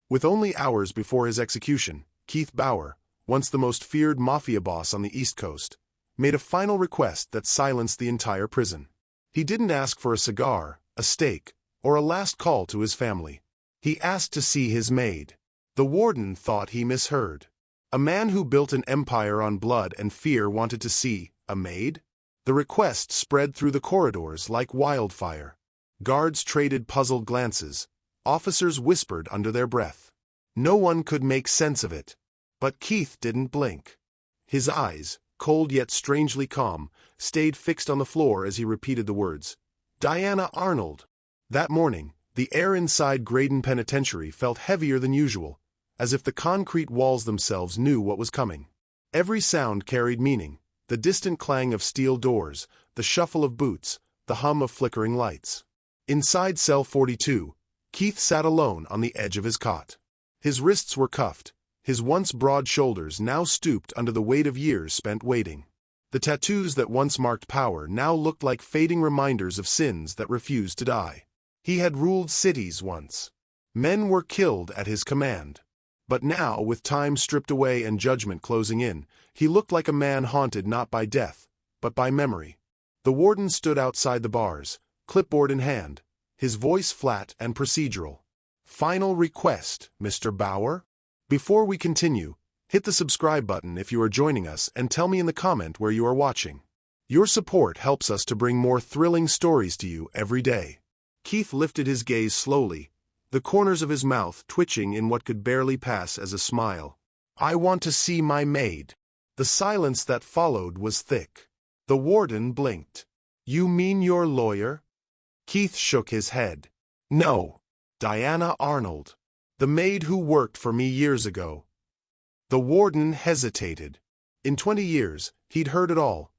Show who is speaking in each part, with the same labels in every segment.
Speaker 1: With only hours before his execution, Keith Bauer, once the most feared Mafia boss on the East Coast, made a final request that silenced the entire prison. He didn't ask for a cigar, a steak, or a last call to his family. He asked to see his maid. The warden thought he misheard. A man who built an empire on blood and fear wanted to see a maid? The request spread through the corridors like wildfire. Guards traded puzzled glances. Officers whispered under their breath. No one could make sense of it. But Keith didn't blink. His eyes, cold yet strangely calm, stayed fixed on the floor as he repeated the words, "Diana Arnold." That morning, the air inside Graydon Penitentiary felt heavier than usual, as if the concrete walls themselves knew what was coming. Every sound carried meaning, the distant clang of steel doors, the shuffle of boots, the hum of flickering lights. Inside cell 42, Keith sat alone on the edge of his cot. His wrists were cuffed, his once broad shoulders now stooped under the weight of years spent waiting. The tattoos that once marked power now looked like fading reminders of sins that refused to die. He had ruled cities once. Men were killed at his command. But now, with time stripped away and judgment closing in, he looked like a man haunted not by death, but by memory. The warden stood outside the bars, clipboard in hand, his voice flat and procedural. "Final request, Mr. Bauer?" Before we continue, hit the subscribe button if you are joining us and tell me in the comment where you are watching. Your support helps us to bring more thrilling stories to you every day. Keith lifted his gaze slowly, the corners of his mouth twitching in what could barely pass as a smile. "I want to see my maid." The silence that followed was thick. The warden blinked. "You mean your lawyer?" Keith shook his head. "No. Diana Arnold. The maid who worked for me years ago." The warden hesitated. In 20 years, he'd heard it all.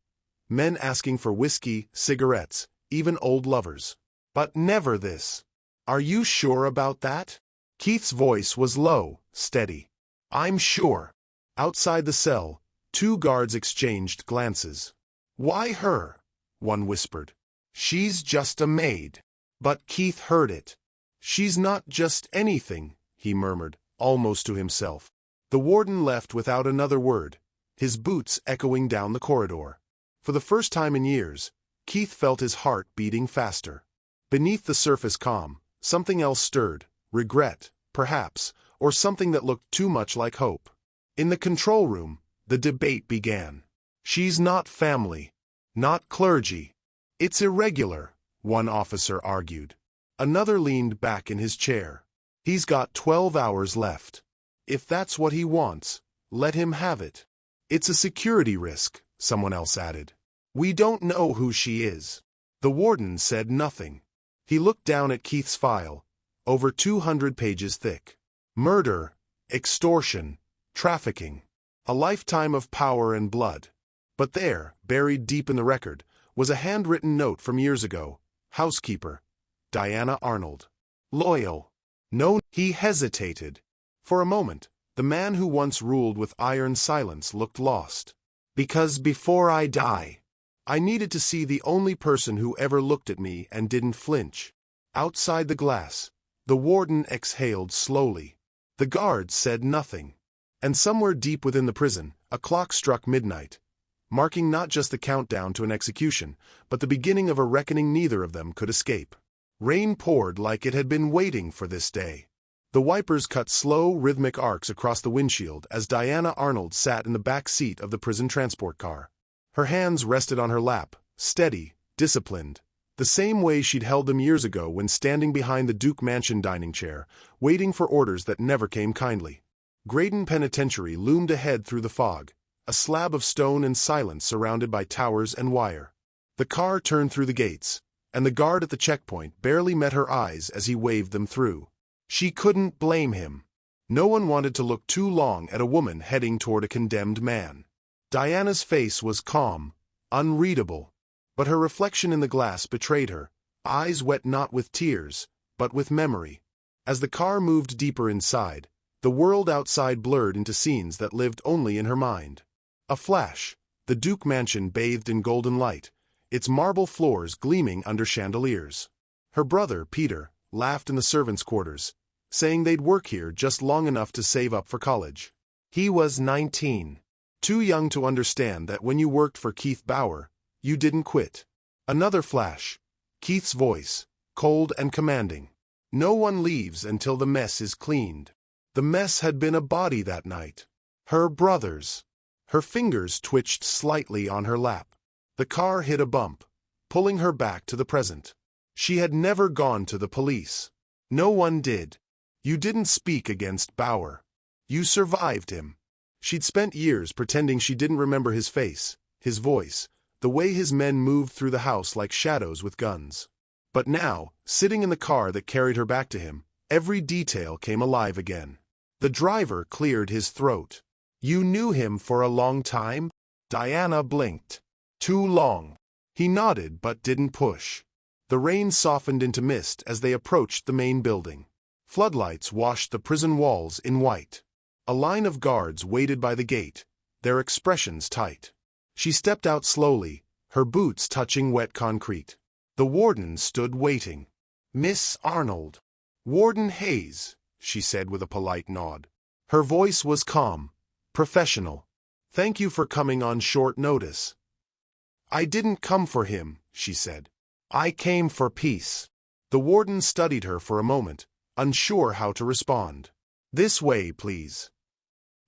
Speaker 1: Men asking for whiskey, cigarettes, even old lovers. But never this. "Are you sure about that?" Keith's voice was low, steady. "I'm sure." Outside the cell, 2 guards exchanged glances. "Why her?" one whispered. "She's just a maid." But Keith heard it. "She's not just anything," he murmured, almost to himself. The warden left without another word, his boots echoing down the corridor. For the first time in years, Keith felt his heart beating faster. Beneath the surface calm, something else stirred, regret, perhaps, or something that looked too much like hope. In the control room, the debate began. "She's not family. Not clergy. It's irregular," one officer argued. Another leaned back in his chair. "He's got 12 hours left. If that's what he wants, let him have it." "It's a security risk," someone else added. "We don't know who she is." The warden said nothing. He looked down at Keith's file, over 200 pages thick. Murder, extortion, trafficking. A lifetime of power and blood. But there, buried deep in the record, was a handwritten note from years ago. "Housekeeper, Diana Arnold. Loyal." No, he hesitated. For a moment, the man who once ruled with iron silence looked lost. "Because before I die, I needed to see the only person who ever looked at me and didn't flinch." Outside the glass, the warden exhaled slowly. The guards said nothing. And somewhere deep within the prison, a clock struck midnight, marking not just the countdown to an execution, but the beginning of a reckoning neither of them could escape. Rain poured like it had been waiting for this day. The wipers cut slow, rhythmic arcs across the windshield as Diana Arnold sat in the back seat of the prison transport car. Her hands rested on her lap, steady, disciplined, the same way she'd held them years ago when standing behind the Duke Mansion dining chair, waiting for orders that never came kindly. Graydon Penitentiary loomed ahead through the fog, a slab of stone and silence surrounded by towers and wire. The car turned through the gates, and the guard at the checkpoint barely met her eyes as he waved them through. She couldn't blame him. No one wanted to look too long at a woman heading toward a condemned man. Diana's face was calm, unreadable, but her reflection in the glass betrayed her, eyes wet not with tears, but with memory. As the car moved deeper inside, the world outside blurred into scenes that lived only in her mind. A flash, the Duke Mansion bathed in golden light, its marble floors gleaming under chandeliers. Her brother, Peter, laughed in the servants' quarters, saying they'd work here just long enough to save up for college. He was 19. Too young to understand that when you worked for Keith Bauer, you didn't quit. Another flash. Keith's voice, cold and commanding. No one leaves until the mess is cleaned. The mess had been a body that night. Her brother's. Her fingers twitched slightly on her lap. The car hit a bump, pulling her back to the present. She had never gone to the police. No one did. You didn't speak against Bauer. You survived him. She'd spent years pretending she didn't remember his face, his voice, the way his men moved through the house like shadows with guns. But now, sitting in the car that carried her back to him, every detail came alive again. The driver cleared his throat. You knew him for a long time? Diana blinked. Too long. He nodded but didn't push. The rain softened into mist as they approached the main building. Floodlights washed the prison walls in white. A line of guards waited by the gate, their expressions tight. She stepped out slowly, her boots touching wet concrete. The warden stood waiting. Miss Arnold. Warden Hayes, she said with a polite nod. Her voice was calm, professional. Thank you for coming on short notice. I didn't come for him, she said. I came for peace. The warden studied her for a moment, unsure how to respond. This way, please.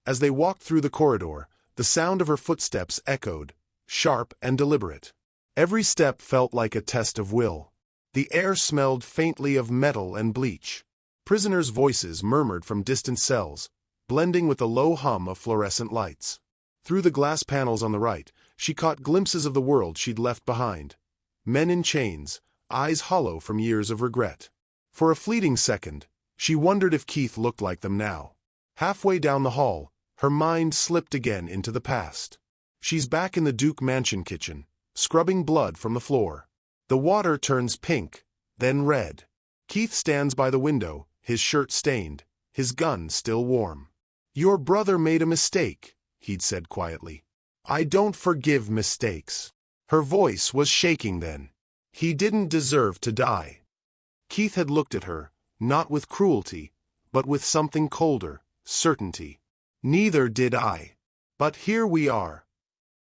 Speaker 1: As they walked through the corridor, the sound of her footsteps echoed, sharp and deliberate. Every step felt like a test of will. The air smelled faintly of metal and bleach. Prisoners' voices murmured from distant cells, blending with the low hum of fluorescent lights. Through the glass panels on the right, she caught glimpses of the world she'd left behind. Men in chains, eyes hollow from years of regret. For a fleeting second, she wondered if Keith looked like them now. Halfway down the hall, her mind slipped again into the past. She's back in the Duke Mansion kitchen, scrubbing blood from the floor. The water turns pink, then red. Keith stands by the window, his shirt stained, his gun still warm. Your brother made a mistake, he'd said quietly. I don't forgive mistakes. Her voice was shaking then. He didn't deserve to die. Keith had looked at her, not with cruelty, but with something colder, certainty. Neither did I. But here we are.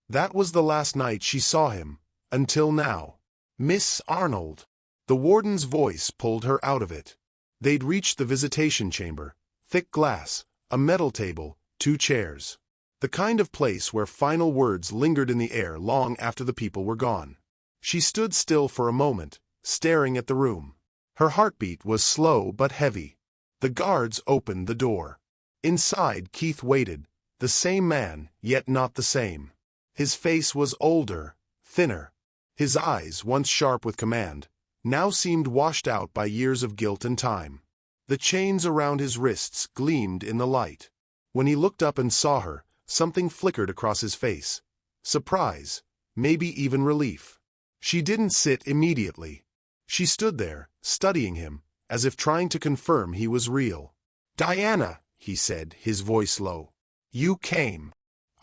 Speaker 1: That was the last night she saw him, until now. Miss Arnold. The warden's voice pulled her out of it. They'd reached the visitation chamber, thick glass, a metal table, 2 chairs. The kind of place where final words lingered in the air long after the people were gone. She stood still for a moment, staring at the room. Her heartbeat was slow but heavy. The guards opened the door. Inside, Keith waited, the same man, yet not the same. His face was older, thinner. His eyes, once sharp with command, now seemed washed out by years of guilt and time. The chains around his wrists gleamed in the light. When he looked up and saw her, something flickered across his face. Surprise, maybe even relief. She didn't sit immediately. She stood there, studying him, as if trying to confirm he was real. Diana, he said, his voice low. You came.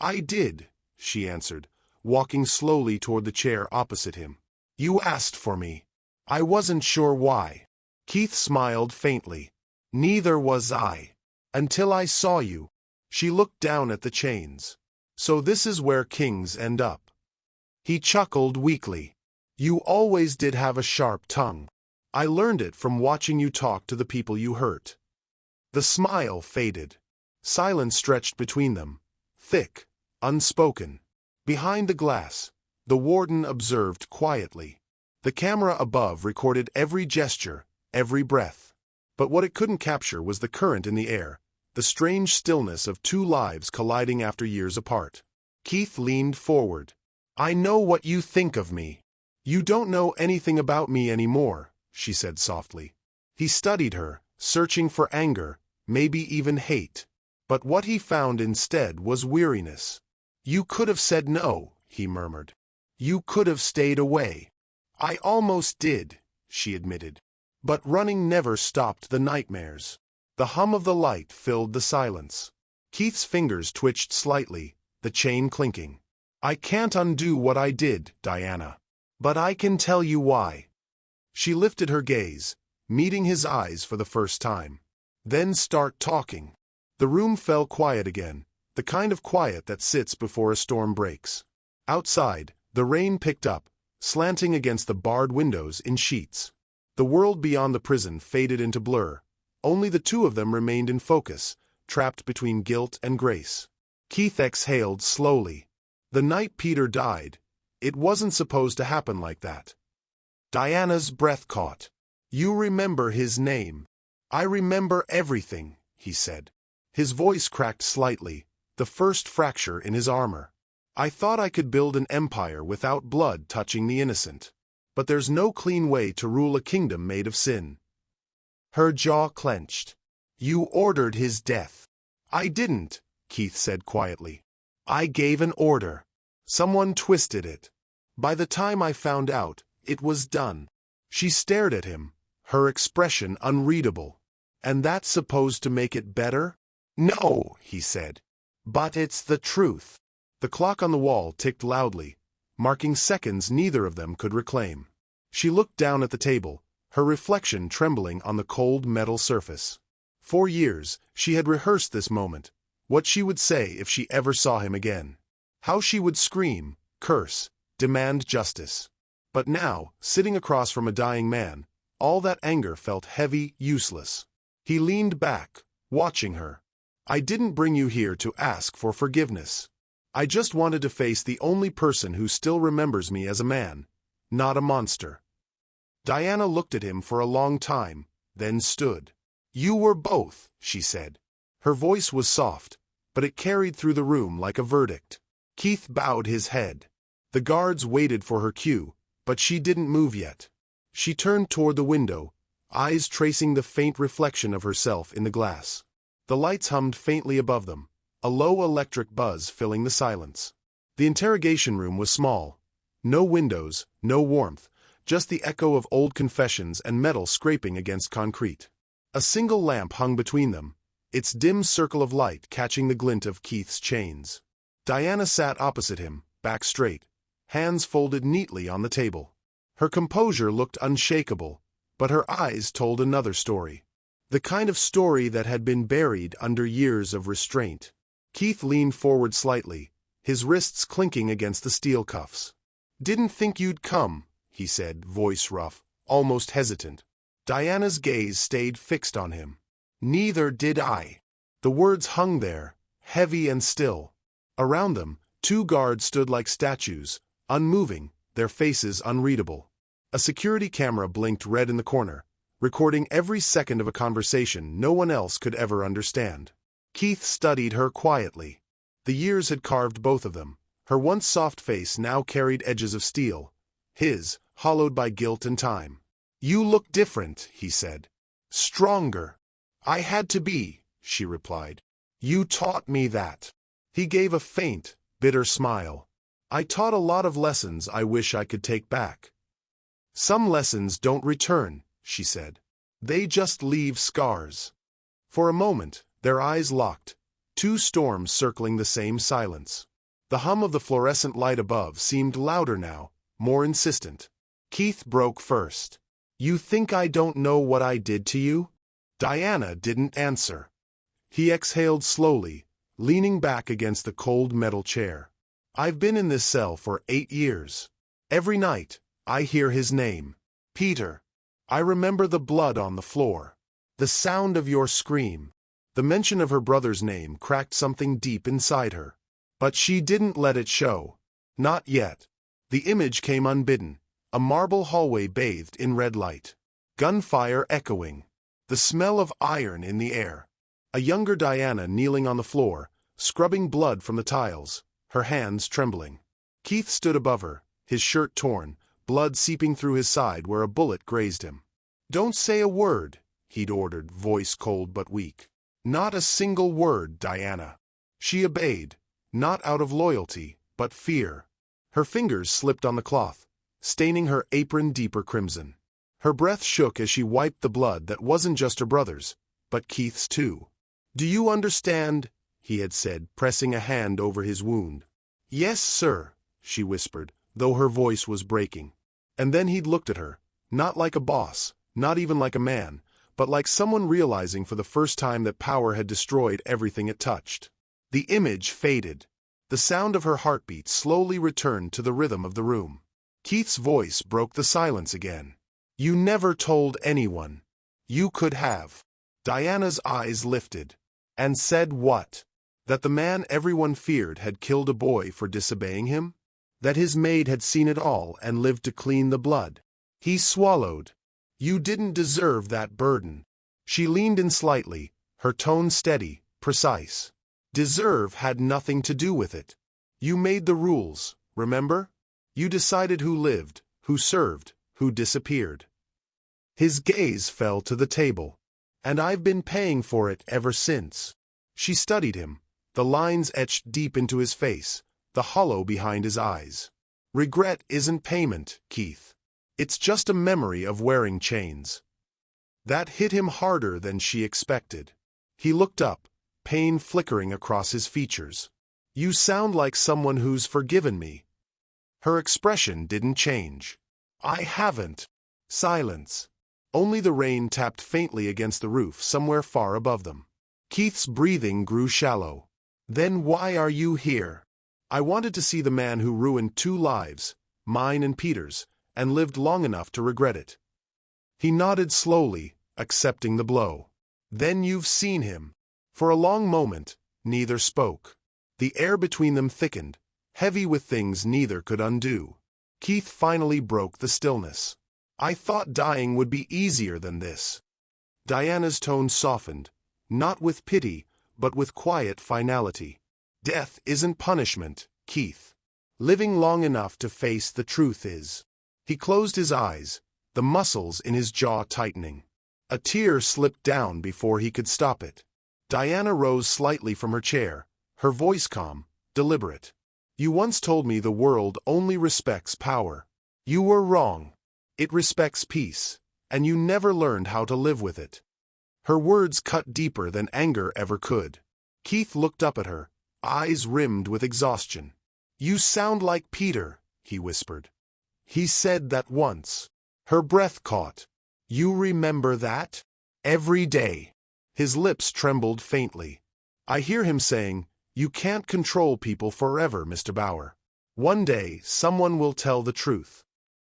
Speaker 1: I did, she answered, walking slowly toward the chair opposite him. You asked for me. I wasn't sure why. Keith smiled faintly. Neither was I. Until I saw you. She looked down at the chains. So this is where kings end up. He chuckled weakly. You always did have a sharp tongue. I learned it from watching you talk to the people you hurt. The smile faded. Silence stretched between them, thick, unspoken. Behind the glass, the warden observed quietly. The camera above recorded every gesture, every breath. But what it couldn't capture was the current in the air, the strange stillness of 2 lives colliding after years apart. Keith leaned forward. I know what you think of me. You don't know anything about me anymore, she said softly. He studied her, searching for anger, maybe even hate. But what he found instead was weariness. You could have said no, he murmured. You could have stayed away. I almost did, she admitted. But running never stopped the nightmares. The hum of the light filled the silence. Keith's fingers twitched slightly, the chain clinking. I can't undo what I did, Diana. But I can tell you why. She lifted her gaze, meeting his eyes for the first time. Then start talking. The room fell quiet again, the kind of quiet that sits before a storm breaks. Outside, the rain picked up, slanting against the barred windows in sheets. The world beyond the prison faded into blur. Only the two of them remained in focus, trapped between guilt and grace. Keith exhaled slowly. The night Peter died, it wasn't supposed to happen like that. Diana's breath caught. You remember his name. I remember everything, he said. His voice cracked slightly, the first fracture in his armor. I thought I could build an empire without blood touching the innocent. But there's no clean way to rule a kingdom made of sin. Her jaw clenched. You ordered his death. I didn't, Keith said quietly. I gave an order. Someone twisted it. By the time I found out, it was done. She stared at him, her expression unreadable. And that's supposed to make it better? No, he said. But it's the truth. The clock on the wall ticked loudly, marking seconds neither of them could reclaim. She looked down at the table, her reflection trembling on the cold metal surface. For years, she had rehearsed this moment, what she would say if she ever saw him again. How she would scream, curse, demand justice. But now, sitting across from a dying man, all that anger felt heavy, useless. He leaned back, watching her. I didn't bring you here to ask for forgiveness. I just wanted to face the only person who still remembers me as a man, not a monster. Diana looked at him for a long time, then stood. You were both, she said. Her voice was soft, but it carried through the room like a verdict. Keith bowed his head. The guards waited for her cue, but she didn't move yet. She turned toward the window, eyes tracing the faint reflection of herself in the glass. The lights hummed faintly above them, a low electric buzz filling the silence. The interrogation room was small. No windows, no warmth, just the echo of old confessions and metal scraping against concrete. A single lamp hung between them, its dim circle of light catching the glint of Keith's chains. Diana sat opposite him, back straight, hands folded neatly on the table. Her composure looked unshakable, but her eyes told another story. The kind of story that had been buried under years of restraint. Keith leaned forward slightly, his wrists clinking against the steel cuffs. Didn't think you'd come, he said, voice rough, almost hesitant. Diana's gaze stayed fixed on him. Neither did I. The words hung there, heavy and still. Around them, two guards stood like statues, unmoving, their faces unreadable. A security camera blinked red in the corner, recording every second of a conversation no one else could ever understand. Keith studied her quietly. The years had carved both of them. Her once soft face now carried edges of steel, his, hollowed by guilt and time. You look different, he said. Stronger. I had to be, she replied. You taught me that. He gave a faint, bitter smile. I taught a lot of lessons I wish I could take back. Some lessons don't return, she said. They just leave scars. For a moment, their eyes locked, two storms circling the same silence. The hum of the fluorescent light above seemed louder now, more insistent. Keith broke first. You think I don't know what I did to you? Diana didn't answer. He exhaled slowly, leaning back against the cold metal chair. I've been in this cell for 8 years. Every night, I hear his name. Peter. I remember the blood on the floor. The sound of your scream. The mention of her brother's name cracked something deep inside her. But she didn't let it show. Not yet. The image came unbidden, a marble hallway bathed in red light. Gunfire echoing. The smell of iron in the air. A younger Diana kneeling on the floor, scrubbing blood from the tiles, her hands trembling. Keith stood above her, his shirt torn, blood seeping through his side where a bullet grazed him. Don't say a word, he'd ordered, voice cold but weak. Not a single word, Diana. She obeyed, not out of loyalty, but fear. Her fingers slipped on the cloth, staining her apron deeper crimson. Her breath shook as she wiped the blood that wasn't just her brother's, but Keith's too. Do you understand? He had said, pressing a hand over his wound. Yes, sir, she whispered, though her voice was breaking. And then he'd looked at her, not like a boss, not even like a man, but like someone realizing for the first time that power had destroyed everything it touched. The image faded. The sound of her heartbeat slowly returned to the rhythm of the room. Keith's voice broke the silence again. "You never told anyone. You could have." Diana's eyes lifted. "And said what? That the man everyone feared had killed a boy for disobeying him? That his maid had seen it all and lived to clean the blood?" He swallowed. "You didn't deserve that burden." She leaned in slightly, her tone steady, precise. "Deserve had nothing to do with it. You made the rules, remember? You decided who lived, who served, who disappeared." His gaze fell to the table. "And I've been paying for it ever since." She studied him, the lines etched deep into his face, the hollow behind his eyes. "Regret isn't payment, Keith. It's just a memory of wearing chains." That hit him harder than she expected. He looked up, pain flickering across his features. "You sound like someone who's forgiven me." Her expression didn't change. "I haven't." Silence. Only the rain tapped faintly against the roof somewhere far above them. Keith's breathing grew shallow. "Then why are you here?" "I wanted to see the man who ruined 2 lives, mine and Peter's, and lived long enough to regret it." He nodded slowly, accepting the blow. "Then you've seen him." For a long moment, neither spoke. The air between them thickened, heavy with things neither could undo. Keith finally broke the stillness. "I thought dying would be easier than this." Diana's tone softened, not with pity, but with quiet finality. "Death isn't punishment, Keith. Living long enough to face the truth is." He closed his eyes, the muscles in his jaw tightening. A tear slipped down before he could stop it. Diana rose slightly from her chair, her voice calm, deliberate. "You once told me the world only respects power. You were wrong. It respects peace, and you never learned how to live with it." Her words cut deeper than anger ever could. Keith looked up at her, eyes rimmed with exhaustion. "You sound like Peter," he whispered. "He said that once." Her breath caught. "You remember that?" "Every day." His lips trembled faintly. "I hear him saying, 'You can't control people forever, Mr. Bauer. One day someone will tell the truth.'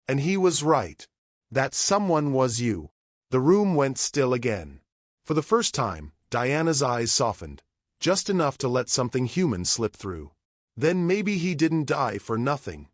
Speaker 1: And he was right. That someone was you." The room went still again. For the first time, Diana's eyes softened, just enough to let something human slip through. "Then maybe he didn't die for nothing."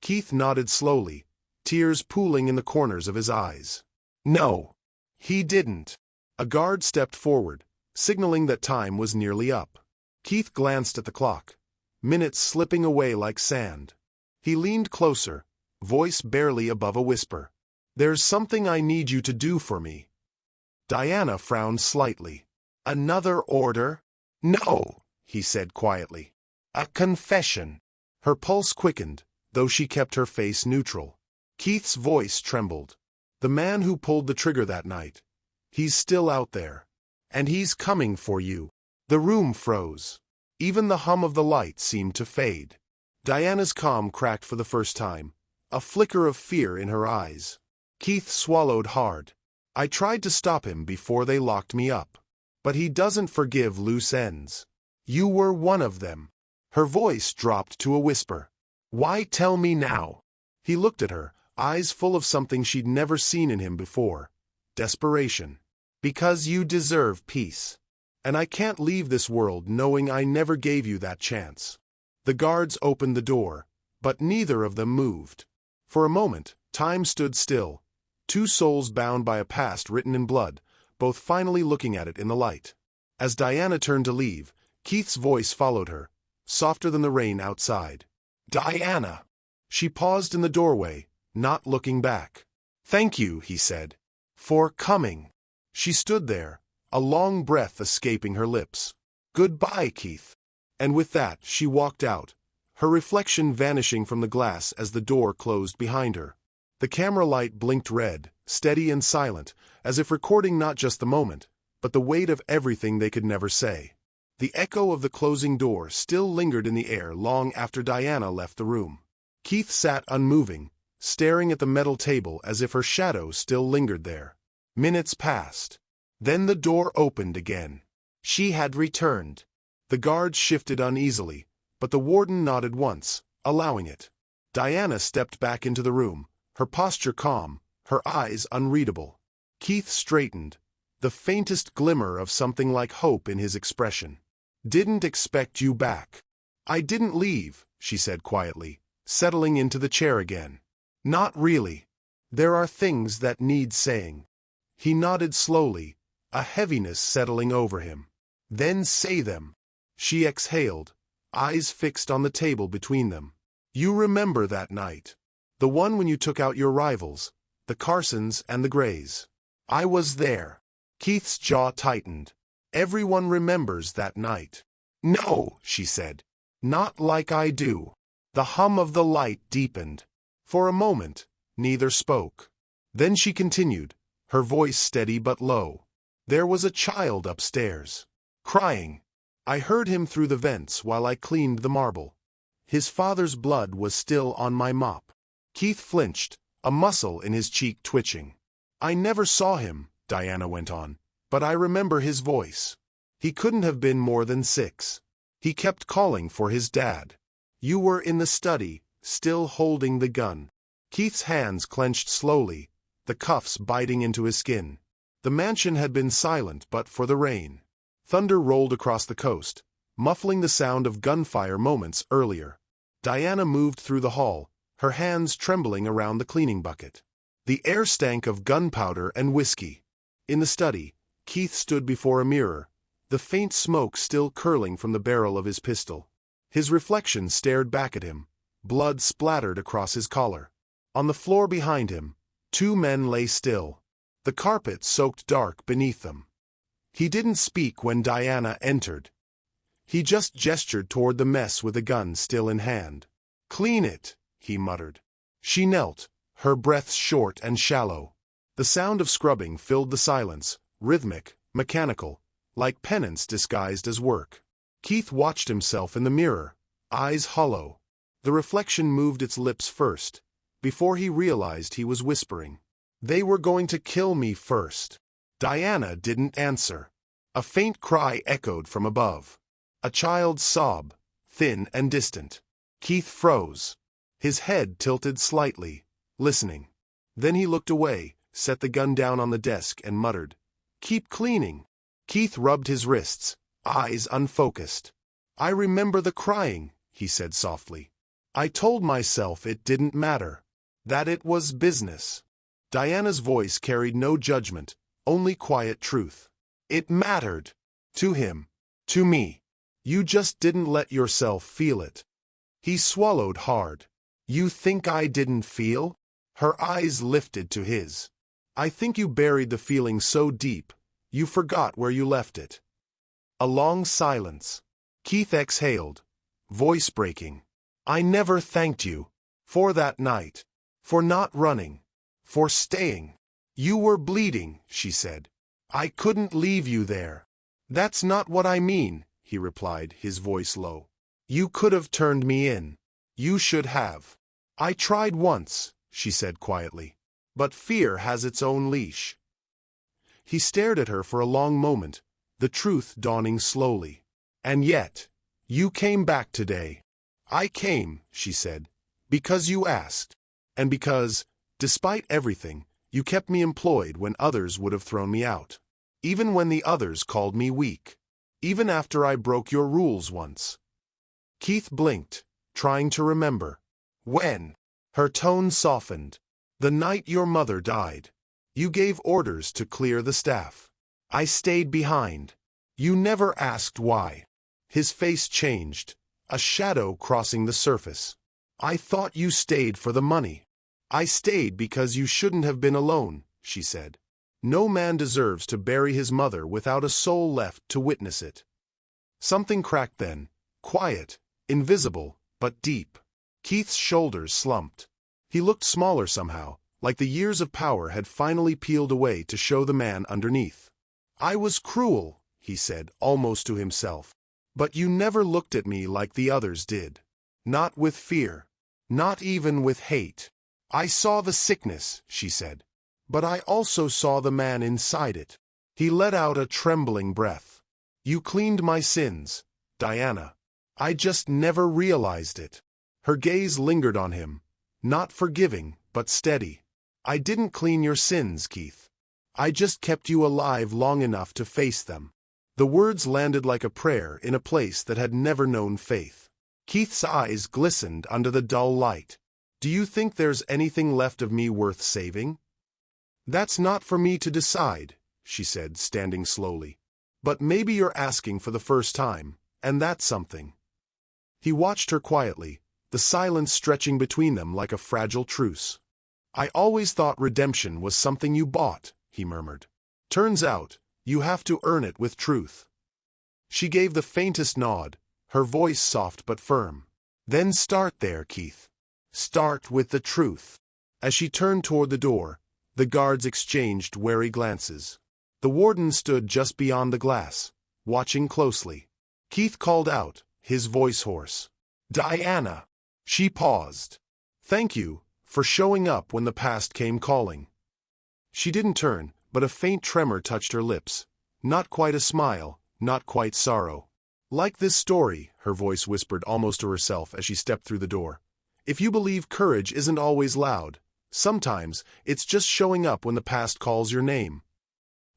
Speaker 1: Keith nodded slowly, tears pooling in the corners of his eyes. "No, he didn't." A guard stepped forward, signaling that time was nearly up. Keith glanced at the clock, minutes slipping away like sand. He leaned closer, voice barely above a whisper. "There's something I need you to do for me." Diana frowned slightly. "Another order?" "No," he said quietly. "A confession." Her pulse quickened, though she kept her face neutral. Keith's voice trembled. "The man who pulled the trigger that night. He's still out there. And he's coming for you." The room froze. Even the hum of the light seemed to fade. Diana's calm cracked for the first time, a flicker of fear in her eyes. Keith swallowed hard. "I tried to stop him before they locked me up. But he doesn't forgive loose ends. You were one of them." Her voice dropped to a whisper. "Why tell me now?" He looked at her, eyes full of something she'd never seen in him before. Desperation. "Because you deserve peace. And I can't leave this world knowing I never gave you that chance." The guards opened the door, but neither of them moved. For a moment, time stood still, 2 souls bound by a past written in blood, both finally looking at it in the light. As Diana turned to leave, Keith's voice followed her, softer than the rain outside. "Diana!" She paused in the doorway, not looking back. "Thank you," he said, "for coming." She stood there, a long breath escaping her lips. "Goodbye, Keith." And with that, she walked out, her reflection vanishing from the glass as the door closed behind her. The camera light blinked red, steady and silent, as if recording not just the moment, but the weight of everything they could never say. The echo of the closing door still lingered in the air long after Diana left the room. Keith sat unmoving, staring at the metal table as if her shadow still lingered there. Minutes passed. Then the door opened again. She had returned. The guards shifted uneasily, but the warden nodded once, allowing it. Diana stepped back into the room, her posture calm, her eyes unreadable. Keith straightened, the faintest glimmer of something like hope in his expression. "Didn't expect you back." "I didn't leave," she said quietly, settling into the chair again. "Not really. There are things that need saying." He nodded slowly, a heaviness settling over him. "Then say them." She exhaled, eyes fixed on the table between them. "You remember that night? The one when you took out your rivals, the Carsons and the Greys. I was there." Keith's jaw tightened. "Everyone remembers that night." "No," she said. "Not like I do." The hum of the light deepened. For a moment, neither spoke. Then she continued, her voice steady but low. "There was a child upstairs, crying. I heard him through the vents while I cleaned the marble. His father's blood was still on my mop." Keith flinched, a muscle in his cheek twitching. "I never saw him," Diana went on, "but I remember his voice. He couldn't have been more than 6. He kept calling for his dad. You were in the study, still holding the gun." Keith's hands clenched slowly, the cuffs biting into his skin. The mansion had been silent but for the rain. Thunder rolled across the coast, muffling the sound of gunfire moments earlier. Diana moved through the hall, her hands trembling around the cleaning bucket. The air stank of gunpowder and whiskey. In the study, Keith stood before a mirror, the faint smoke still curling from the barrel of his pistol. His reflection stared back at him, blood splattered across his collar. On the floor behind him, 2 men lay still, the carpet soaked dark beneath them. He didn't speak when Diana entered. He just gestured toward the mess with the gun still in hand. "Clean it," he muttered. She knelt, her breath short and shallow. The sound of scrubbing filled the silence, rhythmic, mechanical, like penance disguised as work. Keith watched himself in the mirror, eyes hollow. The reflection moved its lips first, before he realized he was whispering. "They were going to kill me first." Diana didn't answer. A faint cry echoed from above. A child's sob, thin and distant. Keith froze. His head tilted slightly, listening. Then he looked away, set the gun down on the desk and muttered, "Keep cleaning." Keith rubbed his wrists, eyes unfocused. "I remember the crying," he said softly. "I told myself it didn't matter, that it was business." Diana's voice carried no judgment, only quiet truth. "It mattered. To him. To me. You just didn't let yourself feel it." He swallowed hard. "You think I didn't feel?" Her eyes lifted to his. "I think you buried the feeling so deep, you forgot where you left it." A long silence. Keith exhaled, voice breaking. "I never thanked you. For that night. For not running. For staying." "You were bleeding," she said. "I couldn't leave you there." "That's not what I mean," he replied, his voice low. "You could have turned me in. You should have." "I tried once," she said quietly. "But fear has its own leash." He stared at her for a long moment, the truth dawning slowly. "And yet, you came back today." "I came," she said, "because you asked. And because, despite everything, you kept me employed when others would have thrown me out. Even when the others called me weak. Even after I broke your rules once." Keith blinked, trying to remember. "When?" Her tone softened. "The night your mother died. You gave orders to clear the staff. I stayed behind. You never asked why." His face changed, a shadow crossing the surface. "I thought you stayed for the money." "I stayed because you shouldn't have been alone," she said. "No man deserves to bury his mother without a soul left to witness it." Something cracked then, quiet, invisible, but deep. Keith's shoulders slumped. He looked smaller somehow, like the years of power had finally peeled away to show the man underneath. "I was cruel," he said, almost to himself. "But you never looked at me like the others did. Not with fear. Not even with hate." "I saw the sickness," she said. But I also saw the man inside it. He let out a trembling breath. You cleaned my sins, Diana. I just never realized it. Her gaze lingered on him, not forgiving, but steady. I didn't clean your sins, Keith. I just kept you alive long enough to face them. The words landed like a prayer in a place that had never known faith. Keith's eyes glistened under the dull light. Do you think there's anything left of me worth saving? That's not for me to decide, she said, standing slowly. But maybe you're asking for the first time, and that's something. He watched her quietly, the silence stretching between them like a fragile truce. I always thought redemption was something you bought, he murmured. Turns out, you have to earn it with truth. She gave the faintest nod, her voice soft but firm. Then start there, Keith. Start with the truth. As she turned toward the door, the guards exchanged wary glances. The warden stood just beyond the glass, watching closely. Keith called out, his voice hoarse. Diana! She paused. Thank you, for showing up when the past came calling. She didn't turn, but a faint tremor touched her lips. Not quite a smile, not quite sorrow. Like this story, her voice whispered almost to herself as she stepped through the door. If you believe courage isn't always loud, sometimes it's just showing up when the past calls your name.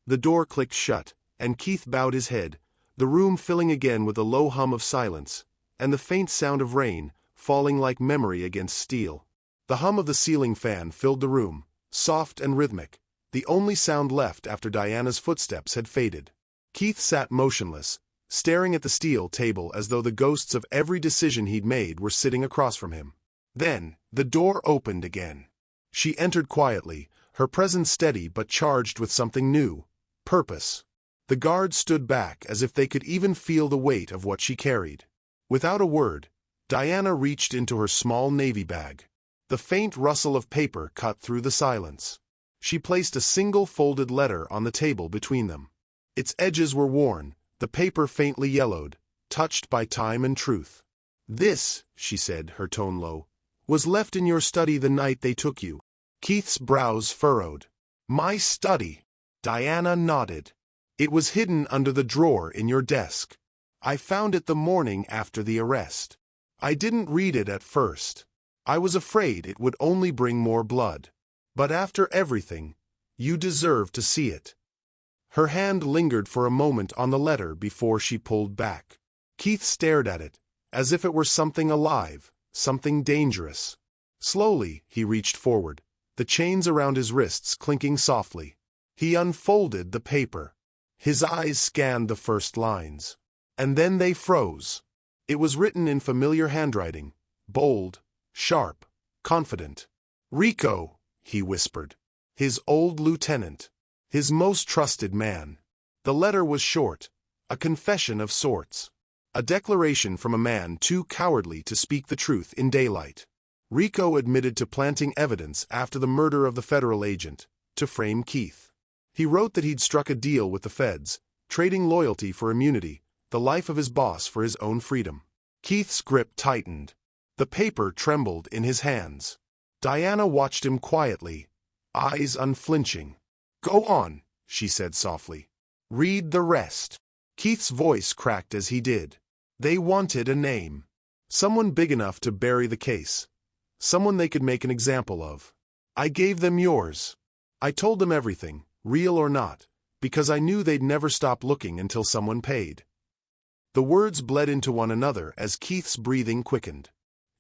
Speaker 1: The door clicked shut, and Keith bowed his head, the room filling again with a low hum of silence, and the faint sound of rain, falling like memory against steel. The hum of the ceiling fan filled the room, soft and rhythmic, the only sound left after Diana's footsteps had faded. Keith sat motionless, staring at the steel table as though the ghosts of every decision he'd made were sitting across from him. Then, the door opened again. She entered quietly, her presence steady but charged with something new, purpose. The guards stood back as if they could even feel the weight of what she carried. Without a word, Diana reached into her small navy bag. The faint rustle of paper cut through the silence. She placed a single folded letter on the table between them. Its edges were worn, the paper faintly yellowed, touched by time and truth. This, she said, her tone low, was left in your study the night they took you. Keith's brows furrowed. My study. Diana nodded. It was hidden under the drawer in your desk. I found it the morning after the arrest. I didn't read it at first. I was afraid it would only bring more blood. But after everything, you deserve to see it. Her hand lingered for a moment on the letter before she pulled back. Keith stared at it, as if it were something alive, something dangerous. Slowly, he reached forward, the chains around his wrists clinking softly. He unfolded the paper. His eyes scanned the first lines. And then they froze. It was written in familiar handwriting, bold, sharp, confident. Rico, he whispered. His old lieutenant. His most trusted man. The letter was short, a confession of sorts. A declaration from a man too cowardly to speak the truth in daylight. Rico admitted to planting evidence after the murder of the federal agent, to frame Keith. He wrote that he'd struck a deal with the feds, trading loyalty for immunity, the life of his boss for his own freedom. Keith's grip tightened. The paper trembled in his hands. Diana watched him quietly, eyes unflinching. Go on, she said softly. Read the rest. Keith's voice cracked as he did. They wanted a name. Someone big enough to bury the case. Someone they could make an example of. I gave them yours. I told them everything, real or not, because I knew they'd never stop looking until someone paid. The words bled into one another as Keith's breathing quickened.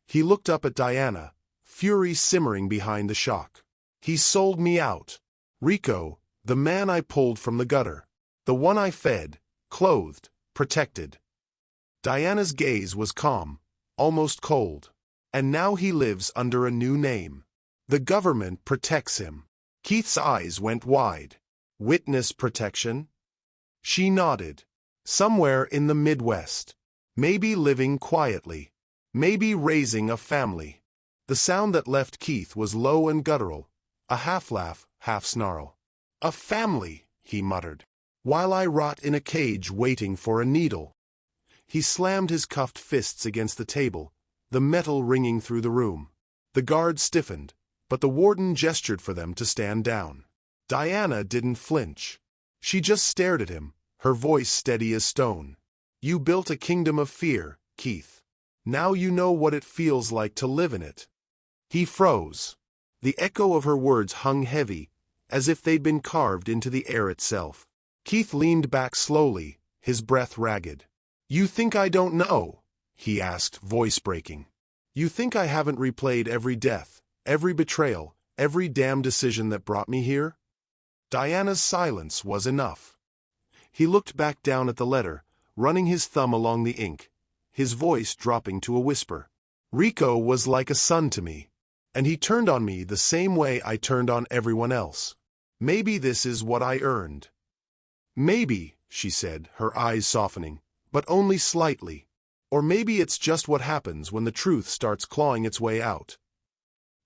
Speaker 1: He looked up at Diana, fury simmering behind the shock. He sold me out. Rico, the man I pulled from the gutter. The one I fed, clothed, protected. Diana's gaze was calm, almost cold. And now he lives under a new name. The government protects him. Keith's eyes went wide. Witness protection? She nodded. Somewhere in the Midwest. Maybe living quietly. Maybe raising a family. The sound that left Keith was low and guttural, a half-laugh, half-snarl. A family, he muttered, while I rot in a cage waiting for a needle. He slammed his cuffed fists against the table, the metal ringing through the room. The guards stiffened, but the warden gestured for them to stand down. Diana didn't flinch. She just stared at him, her voice steady as stone. You built a kingdom of fear, Keith. Now you know what it feels like to live in it. He froze. The echo of her words hung heavy, as if they'd been carved into the air itself. Keith leaned back slowly, his breath ragged. You think I don't know? He asked, voice breaking. You think I haven't replayed every death, every betrayal, every damn decision that brought me here? Diana's silence was enough. He looked back down at the letter, running his thumb along the ink, his voice dropping to a whisper. Rico was like a son to me, and he turned on me the same way I turned on everyone else. Maybe this is what I earned. Maybe, she said, her eyes softening, but only slightly. Or maybe it's just what happens when the truth starts clawing its way out.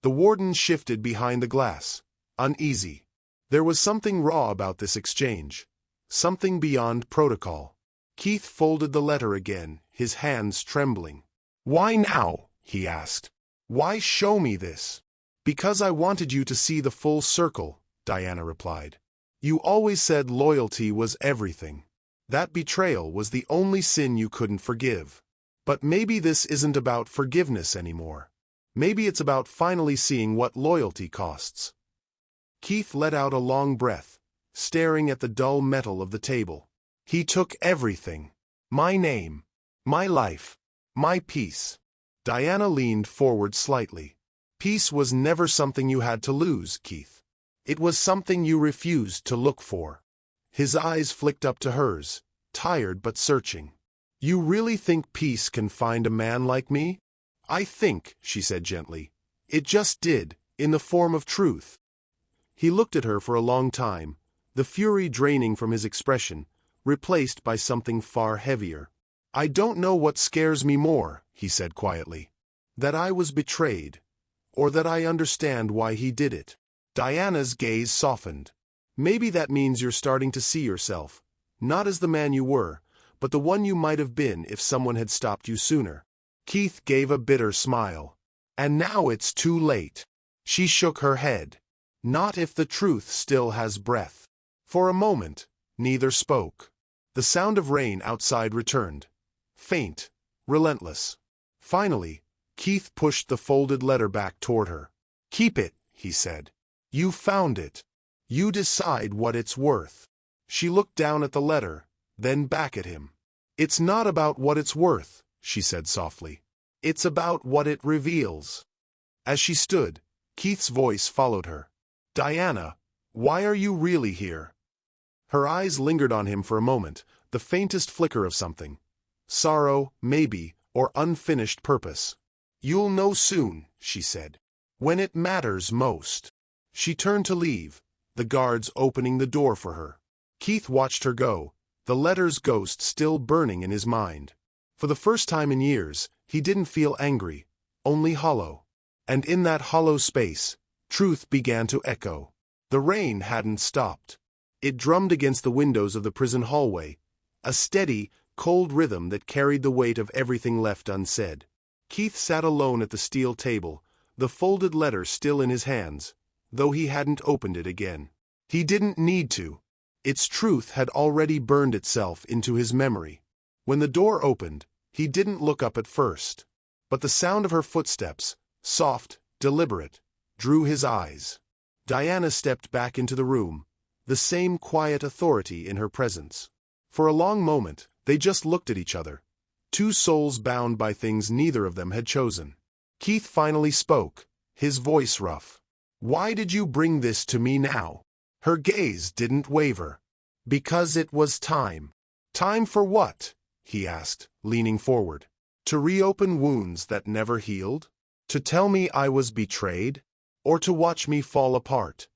Speaker 1: The warden shifted behind the glass, uneasy. There was something raw about this exchange, something beyond protocol. Keith folded the letter again, his hands trembling. Why now? He asked. Why show me this? Because I wanted you to see the full circle, Diana replied. You always said loyalty was everything. That betrayal was the only sin you couldn't forgive. But maybe this isn't about forgiveness anymore. Maybe it's about finally seeing what loyalty costs. Keith let out a long breath, staring at the dull metal of the table. He took everything. My name. My life. My peace. Diana leaned forward slightly. Peace was never something you had to lose, Keith. It was something you refused to look for. His eyes flicked up to hers, tired but searching. You really think peace can find a man like me? I think, she said gently. It just did, in the form of truth. He looked at her for a long time, the fury draining from his expression, replaced by something far heavier. I don't know what scares me more, he said quietly. That I was betrayed, or that I understand why he did it. Diana's gaze softened. Maybe that means you're starting to see yourself, not as the man you were, but the one you might have been if someone had stopped you sooner. Keith gave a bitter smile. And now it's too late. She shook her head. Not if the truth still has breath. For a moment, neither spoke. The sound of rain outside returned. Faint, relentless. Finally, Keith pushed the folded letter back toward her. Keep it, he said. You found it. You decide what it's worth. She looked down at the letter, then back at him. It's not about what it's worth, she said softly. It's about what it reveals. As she stood, Keith's voice followed her. Diana, why are you really here? Her eyes lingered on him for a moment, the faintest flicker of something. Sorrow, maybe, or unfinished purpose. You'll know soon, she said. When it matters most. She turned to leave, the guards opening the door for her. Keith watched her go, the letter's ghost still burning in his mind. For the first time in years, he didn't feel angry, only hollow. And in that hollow space, truth began to echo. The rain hadn't stopped. It drummed against the windows of the prison hallway, a steady, cold rhythm that carried the weight of everything left unsaid. Keith sat alone at the steel table, the folded letter still in his hands, though he hadn't opened it again. He didn't need to. Its truth had already burned itself into his memory. When the door opened, he didn't look up at first. But the sound of her footsteps, soft, deliberate, drew his eyes. Diana stepped back into the room, the same quiet authority in her presence. For a long moment, they just looked at each other, two souls bound by things neither of them had chosen. Keith finally spoke, his voice rough. Why did you bring this to me now? Her gaze didn't waver. Because it was time. Time for what? He asked, leaning forward. To reopen wounds that never healed? To tell me I was betrayed? Or to watch me fall apart?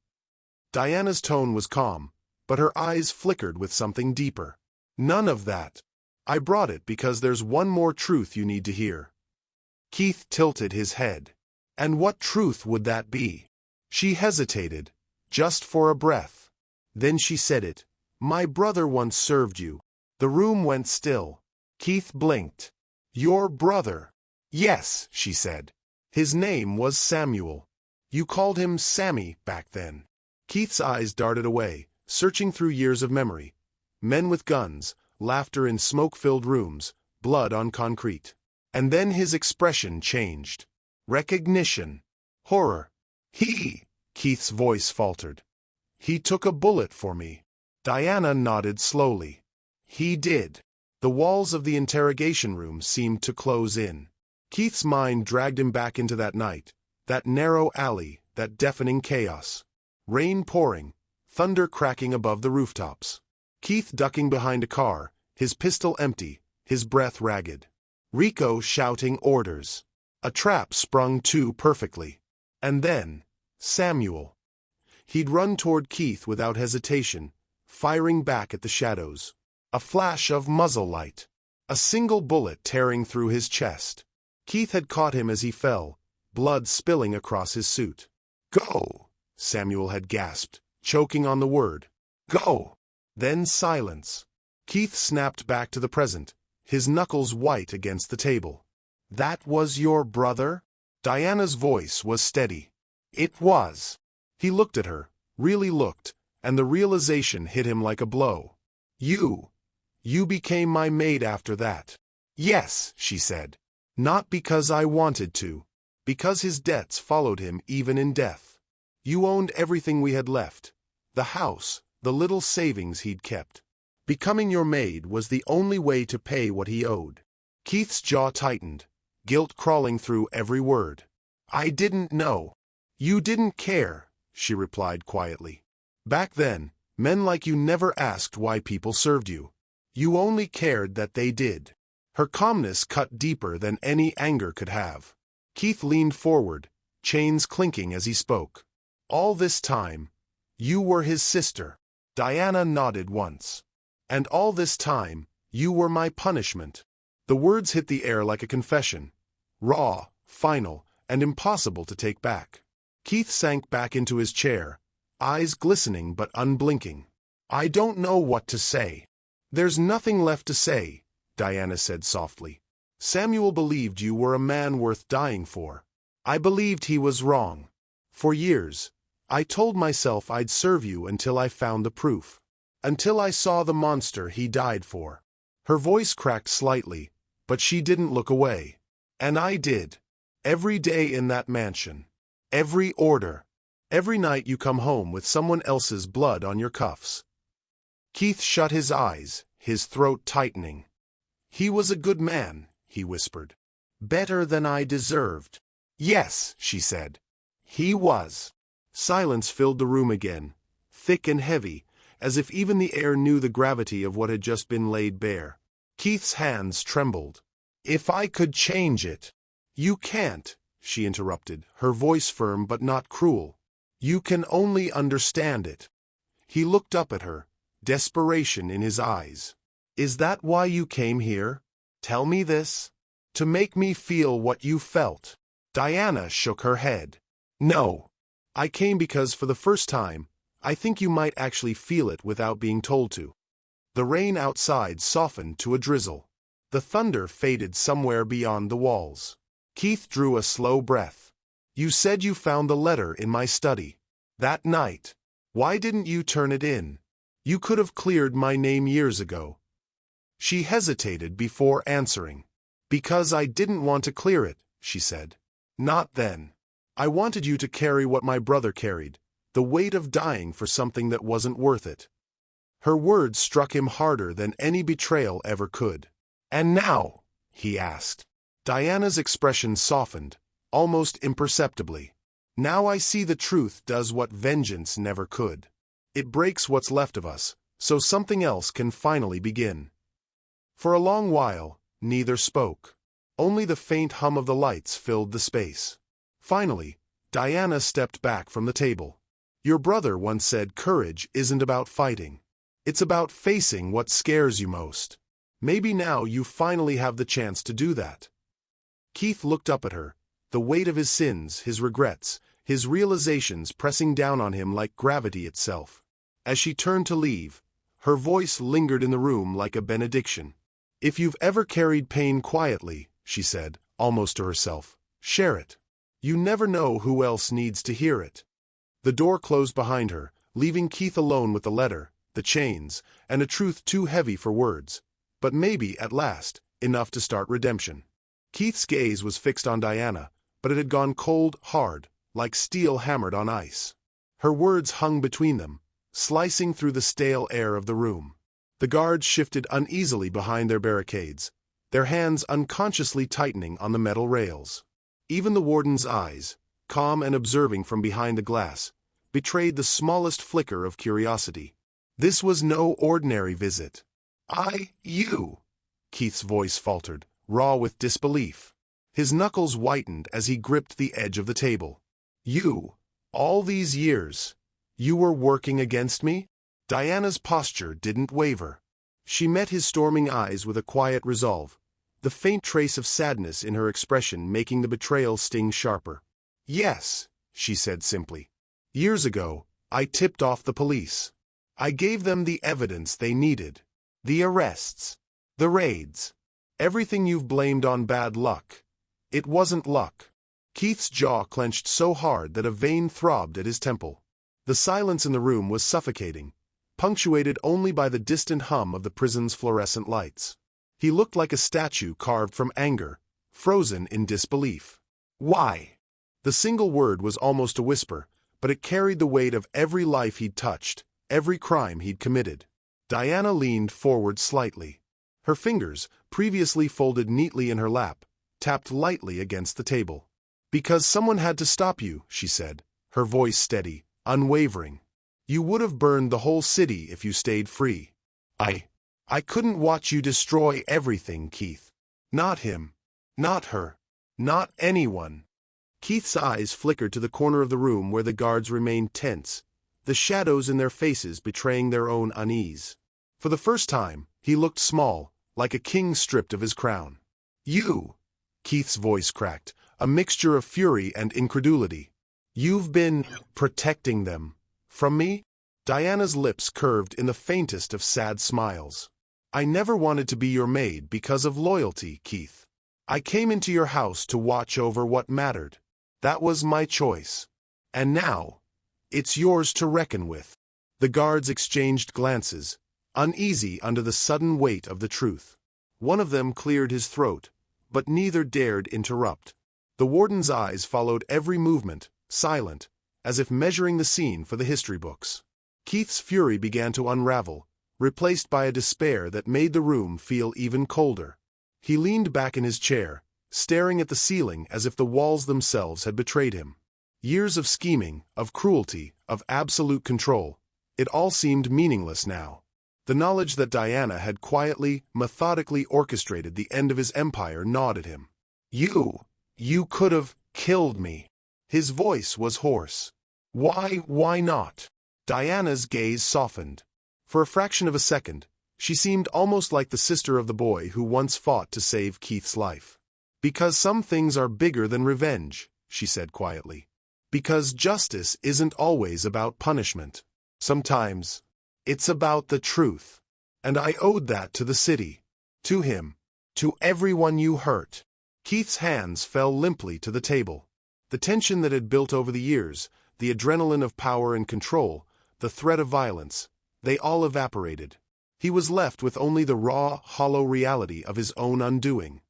Speaker 1: Diana's tone was calm, but her eyes flickered with something deeper. None of that. I brought it because there's one more truth you need to hear. Keith tilted his head. And what truth would that be? She hesitated, just for a breath. Then she said it. My brother once served you. The room went still. Keith blinked. Your brother? Yes, she said. His name was Samuel. You called him Sammy back then. Keith's eyes darted away, searching through years of memory. Men with guns, laughter in smoke-filled rooms, blood on concrete. And then his expression changed. Recognition. Horror. Keith's voice faltered. He took a bullet for me. Diana nodded slowly. He did. The walls of the interrogation room seemed to close in. Keith's mind dragged him back into that night, that narrow alley, that deafening chaos. Rain pouring, thunder cracking above the rooftops. Keith ducking behind a car, his pistol empty, his breath ragged. Rico shouting orders. A trap sprung too perfectly. And then, Samuel. He'd run toward Keith without hesitation, firing back at the shadows. A flash of muzzle light. A single bullet tearing through his chest. Keith had caught him as he fell, blood spilling across his suit. Go, Samuel had gasped, choking on the word. Go. Then silence. Keith snapped back to the present, his knuckles white against the table. That was your brother? Diana's voice was steady. It was. He looked at her, really looked, and the realization hit him like a blow. You became my maid after that. Yes, she said. Not because I wanted to. Because his debts followed him even in death. You owned everything we had left. The house, the little savings he'd kept. Becoming your maid was the only way to pay what he owed. Keith's jaw tightened, guilt crawling through every word. I didn't know. You didn't care, she replied quietly. Back then, men like you never asked why people served you. You only cared that they did. Her calmness cut deeper than any anger could have. Keith leaned forward, chains clinking as he spoke. All this time, you were his sister. Diana nodded once. And all this time, you were my punishment. The words hit the air like a confession. Raw, final, and impossible to take back. Keith sank back into his chair, eyes glistening but unblinking. I don't know what to say. There's nothing left to say, Diana said softly. Samuel believed you were a man worth dying for. I believed he was wrong. For years, I told myself I'd serve you until I found the proof. Until I saw the monster he died for. Her voice cracked slightly, but she didn't look away. And I did. Every day in that mansion. Every order. Every night you come home with someone else's blood on your cuffs. Keith shut his eyes, his throat tightening. He was a good man, he whispered. Better than I deserved. Yes, she said. He was. Silence filled the room again, thick and heavy, as if even the air knew the gravity of what had just been laid bare. Keith's hands trembled. If I could change it. You can't, she interrupted, her voice firm but not cruel. You can only understand it. He looked up at her, desperation in his eyes. Is that why you came here? Tell me this. To make me feel what you felt. Diana shook her head. No. I came because for the first time, I think you might actually feel it without being told to. The rain outside softened to a drizzle. The thunder faded somewhere beyond the walls. Keith drew a slow breath. You said you found the letter in my study. That night. Why didn't you turn it in? You could have cleared my name years ago. She hesitated before answering. Because I didn't want to clear it, she said. Not then. I wanted you to carry what my brother carried, the weight of dying for something that wasn't worth it. Her words struck him harder than any betrayal ever could. And now? He asked. Diana's expression softened, almost imperceptibly. Now I see the truth does what vengeance never could. It breaks what's left of us, so something else can finally begin. For a long while, neither spoke. Only the faint hum of the lights filled the space. Finally, Diana stepped back from the table. Your brother once said courage isn't about fighting. It's about facing what scares you most. Maybe now you finally have the chance to do that. Keith looked up at her, the weight of his sins, his regrets, his realizations pressing down on him like gravity itself. As she turned to leave, her voice lingered in the room like a benediction. If you've ever carried pain quietly, she said, almost to herself, share it. You never know who else needs to hear it. The door closed behind her, leaving Keith alone with the letter, the chains, and a truth too heavy for words. But maybe, at last, enough to start redemption. Keith's gaze was fixed on Diana, but it had gone cold, hard, like steel hammered on ice. Her words hung between them, slicing through the stale air of the room. The guards shifted uneasily behind their barricades, their hands unconsciously tightening on the metal rails. Even the warden's eyes, calm and observing from behind the glass, betrayed the smallest flicker of curiosity. This was no ordinary visit. You, Keith's voice faltered, raw with disbelief. His knuckles whitened as he gripped the edge of the table. You, all these years, you were working against me? Diana's posture didn't waver. She met his storming eyes with a quiet resolve, the faint trace of sadness in her expression making the betrayal sting sharper. Yes, she said simply. Years ago, I tipped off the police. I gave them the evidence they needed. The arrests. The raids. Everything you've blamed on bad luck. It wasn't luck. Keith's jaw clenched so hard that a vein throbbed at his temple. The silence in the room was suffocating, punctuated only by the distant hum of the prison's fluorescent lights. He looked like a statue carved from anger, frozen in disbelief. Why? The single word was almost a whisper, but it carried the weight of every life he'd touched, every crime he'd committed. Diana leaned forward slightly. Her fingers, previously folded neatly in her lap, tapped lightly against the table. Because someone had to stop you, she said, her voice steady, unwavering. You would have burned the whole city if you stayed free. I couldn't watch you destroy everything, Keith. Not him. Not her. Not anyone. Keith's eyes flickered to the corner of the room where the guards remained tense, the shadows in their faces betraying their own unease. For the first time, he looked small, like a king stripped of his crown. You, Keith's voice cracked, a mixture of fury and incredulity. You've been protecting them. From me? Diana's lips curved in the faintest of sad smiles. I never wanted to be your maid because of loyalty, Keith. I came into your house to watch over what mattered. That was my choice. And now, it's yours to reckon with. The guards exchanged glances, uneasy under the sudden weight of the truth. One of them cleared his throat, but neither dared interrupt. The warden's eyes followed every movement, silent, as if measuring the scene for the history books. Keith's fury began to unravel, replaced by a despair that made the room feel even colder. He leaned back in his chair, staring at the ceiling as if the walls themselves had betrayed him. Years of scheming, of cruelty, of absolute control, it all seemed meaningless now. The knowledge that Diana had quietly, methodically orchestrated the end of his empire gnawed at him. You could have killed me. His voice was hoarse. Why not? Diana's gaze softened. For a fraction of a second, she seemed almost like the sister of the boy who once fought to save Keith's life. Because some things are bigger than revenge, she said quietly. Because justice isn't always about punishment. Sometimes, it's about the truth. And I owed that to the city. To him. To everyone you hurt. Keith's hands fell limply to the table. The tension that had built over the years, the adrenaline of power and control, the threat of violence, they all evaporated. He was left with only the raw, hollow reality of his own undoing.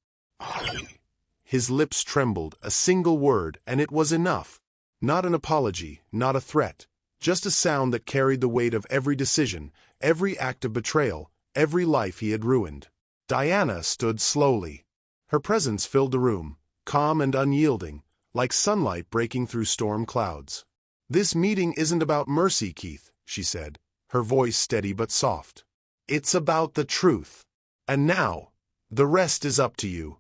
Speaker 1: His lips trembled, a single word, and it was enough. Not an apology, not a threat, just a sound that carried the weight of every decision, every act of betrayal, every life he had ruined. Diana stood slowly. Her presence filled the room, calm and unyielding, like sunlight breaking through storm clouds. This meeting isn't about mercy, Keith, she said, her voice steady but soft. It's about the truth. And now, the rest is up to you.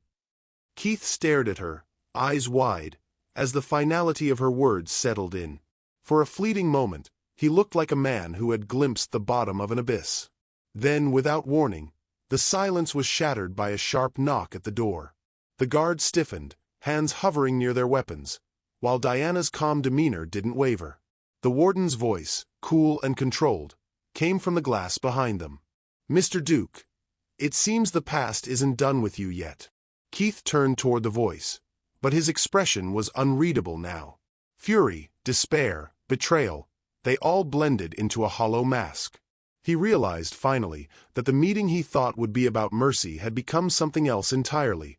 Speaker 1: Keith stared at her, eyes wide, as the finality of her words settled in. For a fleeting moment, he looked like a man who had glimpsed the bottom of an abyss. Then, without warning, the silence was shattered by a sharp knock at the door. The guards stiffened, hands hovering near their weapons, while Diana's calm demeanor didn't waver. The warden's voice, cool and controlled, came from the glass behind them. Mr. Duke, it seems the past isn't done with you yet. Keith turned toward the voice, but his expression was unreadable now. Fury, despair, betrayal, They all blended into a hollow mask. He realized, finally, that the meeting he thought would be about mercy had become something else entirely.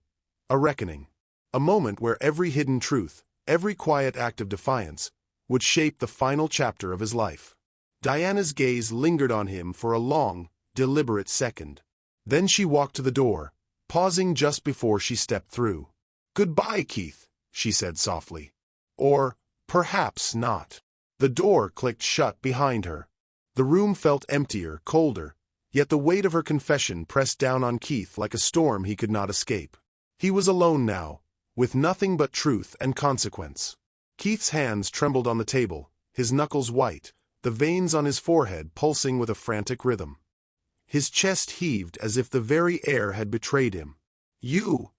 Speaker 1: A reckoning. A moment where every hidden truth, every quiet act of defiance, would shape the final chapter of his life. Diana's gaze lingered on him for a long, deliberate second. Then she walked to the door, pausing just before she stepped through. "Goodbye, Keith," she said softly. Or, perhaps not. The door clicked shut behind her. The room felt emptier, colder, yet the weight of her confession pressed down on Keith like a storm he could not escape. He was alone now, with nothing but truth and consequence. Keith's hands trembled on the table, his knuckles white, the veins on his forehead pulsing with a frantic rhythm. His chest heaved as if the very air had betrayed him. You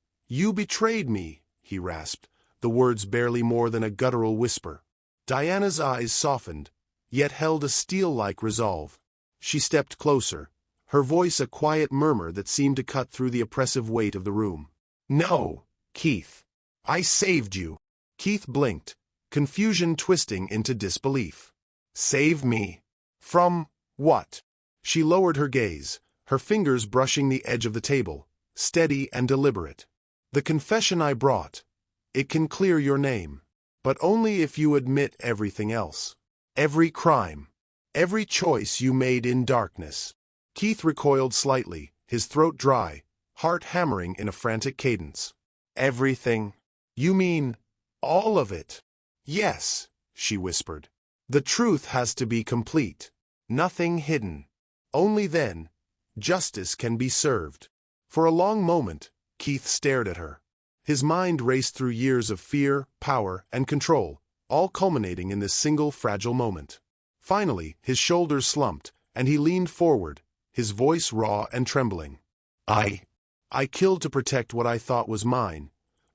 Speaker 1: betrayed me," he rasped, the words barely more than a guttural whisper. Diana's eyes softened, yet held a steel-like resolve. She stepped closer, her voice a quiet murmur that seemed to cut through the oppressive weight of the room. "No, Keith. I saved you." Keith blinked, confusion twisting into disbelief. "Save me? From what?" She lowered her gaze, her fingers brushing the edge of the table, steady and deliberate. "The confession I brought. It can clear your name. But only if you admit everything else. Every crime. Every choice you made in darkness." Keith recoiled slightly, his throat dry, heart hammering in a frantic cadence. "Everything? You mean all of it?" "Yes," she whispered. "The truth has to be complete. Nothing hidden. Only then, justice can be served." For a long moment, Keith stared at her. His mind raced through years of fear, power, and control, all culminating in this single fragile moment. Finally, his shoulders slumped, and he leaned forward, his voice raw and trembling. I killed to protect what I thought was mine.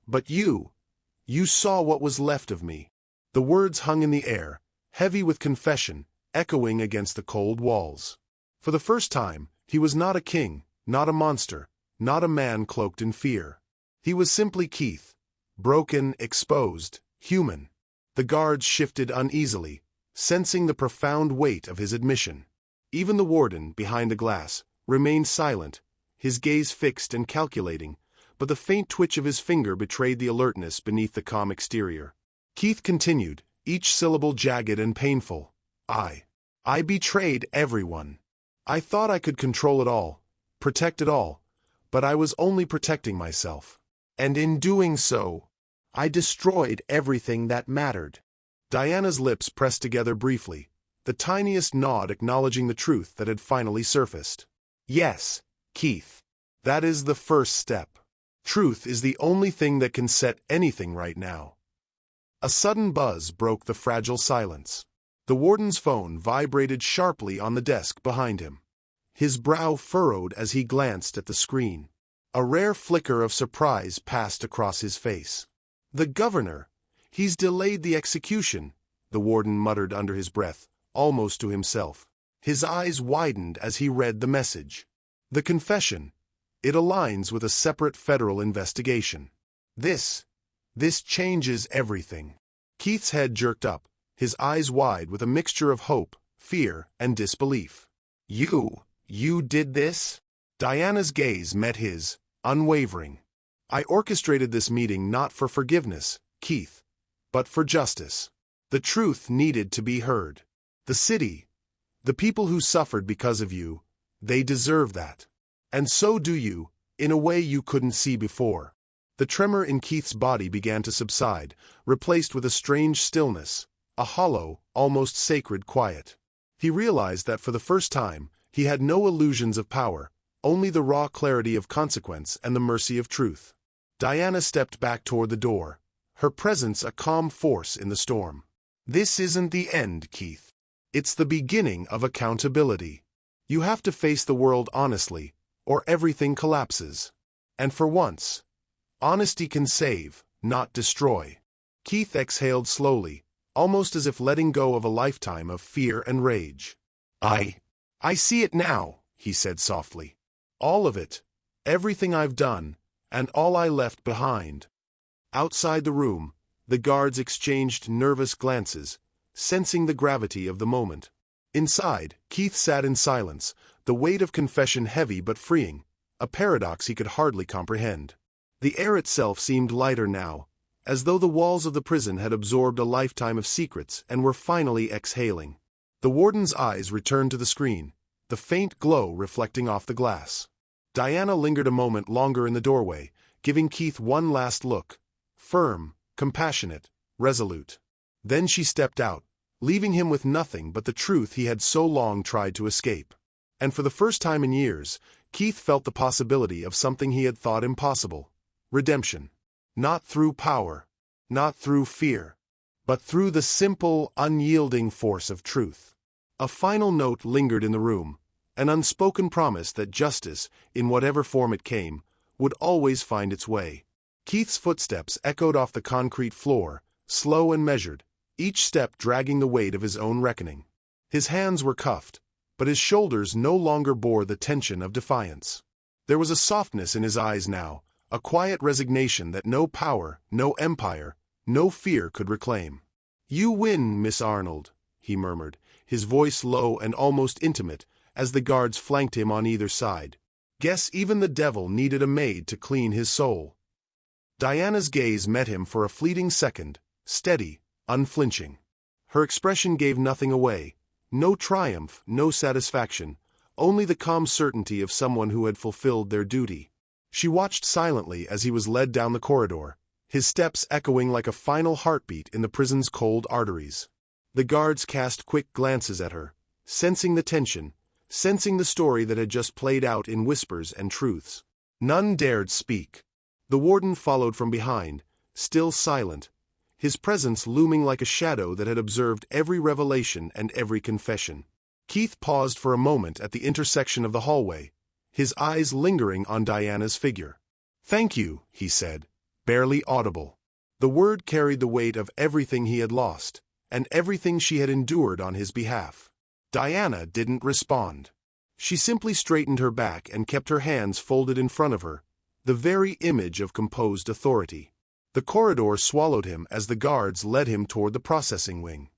Speaker 1: But you saw what was left of me." The words hung in the air, heavy with confession, echoing against the cold walls. For the first time, he was not a king, not a monster, not a man cloaked in fear. He was simply Keith, broken, exposed, human. The guards shifted uneasily, sensing the profound weight of his admission. Even the warden, behind the glass, remained silent, his gaze fixed and calculating, but the faint twitch of his finger betrayed the alertness beneath the calm exterior. Keith continued, each syllable jagged and painful. I betrayed everyone. I thought I could control it all, protect it all, but I was only protecting myself. And in doing so, I destroyed everything that mattered." Diana's lips pressed together briefly, the tiniest nod acknowledging the truth that had finally surfaced. "Yes, Keith. That is the first step. Truth is the only thing that can set anything right now." A sudden buzz broke the fragile silence. The warden's phone vibrated sharply on the desk behind him. His brow furrowed as he glanced at the screen. A rare flicker of surprise passed across his face. "The governor! He's delayed the execution," the warden muttered under his breath, almost to himself. His eyes widened as he read the message. The confession. It aligns with a separate federal investigation. This changes everything. Keith's head jerked up, his eyes wide with a mixture of hope, fear, and disbelief. You did this?" Diana's gaze met his, unwavering. "I orchestrated this meeting not for forgiveness, Keith, but for justice. The truth needed to be heard. The city, the people who suffered because of you, they deserve that. And so do you, in a way you couldn't see before." The tremor in Keith's body began to subside, replaced with a strange stillness, a hollow, almost sacred quiet. He realized that for the first time, he had no illusions of power, only the raw clarity of consequence and the mercy of truth. Diana stepped back toward the door, her presence a calm force in the storm. "This isn't the end, Keith. It's the beginning of accountability. You have to face the world honestly, or everything collapses. And for once, honesty can save, not destroy." Keith exhaled slowly, almost as if letting go of a lifetime of fear and rage. I see it now," he said softly. "All of it, everything I've done, and all I left behind." Outside the room, the guards exchanged nervous glances, sensing the gravity of the moment. Inside, Keith sat in silence, the weight of confession heavy but freeing, a paradox he could hardly comprehend. The air itself seemed lighter now, as though the walls of the prison had absorbed a lifetime of secrets and were finally exhaling. The warden's eyes returned to the screen, the faint glow reflecting off the glass. Diana lingered a moment longer in the doorway, giving Keith one last look, firm, compassionate, resolute. Then she stepped out, leaving him with nothing but the truth he had so long tried to escape. And for the first time in years, Keith felt the possibility of something he had thought impossible: redemption. Not through power, not through fear, but through the simple, unyielding force of truth. A final note lingered in the room, an unspoken promise that justice, in whatever form it came, would always find its way. Keith's footsteps echoed off the concrete floor, slow and measured, each step dragging the weight of his own reckoning. His hands were cuffed, but his shoulders no longer bore the tension of defiance. There was a softness in his eyes now, a quiet resignation that no power, no empire, no fear could reclaim. "You win, Miss Arnold," he murmured, his voice low and almost intimate, as the guards flanked him on either side. "Guess even the devil needed a maid to clean his soul." Diana's gaze met him for a fleeting second, steady, unflinching. Her expression gave nothing away, no triumph, no satisfaction, only the calm certainty of someone who had fulfilled their duty. She watched silently as he was led down the corridor, his steps echoing like a final heartbeat in the prison's cold arteries. The guards cast quick glances at her, sensing the tension, sensing the story that had just played out in whispers and truths. None dared speak. The warden followed from behind, still silent, his presence looming like a shadow that had observed every revelation and every confession. Keith paused for a moment at the intersection of the hallway, his eyes lingering on Diana's figure. "Thank you," he said, barely audible. The word carried the weight of everything he had lost, and everything she had endured on his behalf. Diana didn't respond. She simply straightened her back and kept her hands folded in front of her, the very image of composed authority. The corridor swallowed him as the guards led him toward the processing wing.